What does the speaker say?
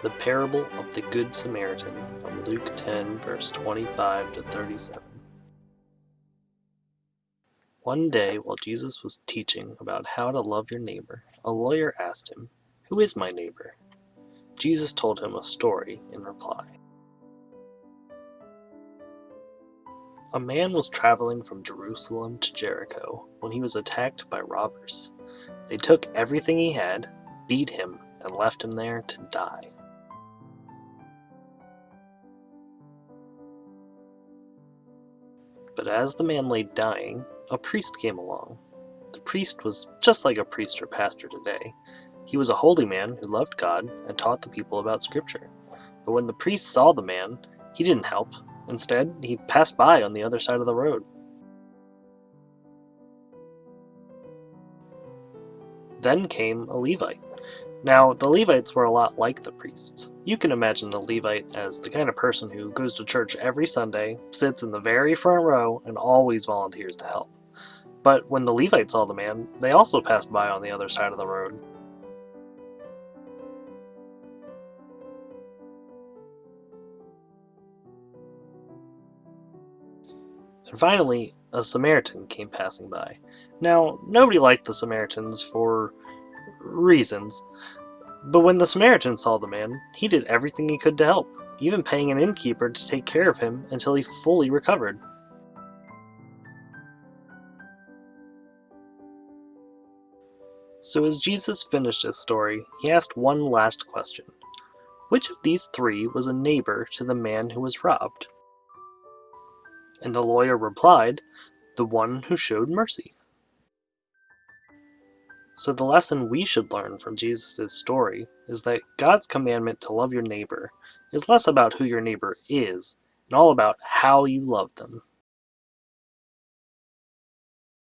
The parable of the Good Samaritan from Luke 10, verse 25 to 37. One day, while Jesus was teaching about how to love your neighbor, a lawyer asked him, "Who is my neighbor?" Jesus told him a story in reply. A man was traveling from Jerusalem to Jericho when he was attacked by robbers. They took everything he had, beat him, and left him there to die. But as the man lay dying, a priest came along. The priest was just like a priest or pastor today. He was a holy man who loved God and taught the people about Scripture. But when the priest saw the man, he didn't help. Instead, he passed by on the other side of the road. Then came a Levite. Now, the Levites were a lot like the priests. You can imagine the Levite as the kind of person who goes to church every Sunday, sits in the very front row, and always volunteers to help. But when the Levites saw the man, they also passed by on the other side of the road. And finally, a Samaritan came passing by. Now, nobody liked the Samaritans for reasons, but when the Samaritan saw the man, he did everything he could to help, even paying an innkeeper to take care of him until he fully recovered. So as Jesus finished his story, he asked one last question. Which of these three was a neighbor to the man who was robbed? And the lawyer replied, the one who showed mercy. So the lesson we should learn from Jesus' story is that God's commandment to love your neighbor is less about who your neighbor is and all about how you love them.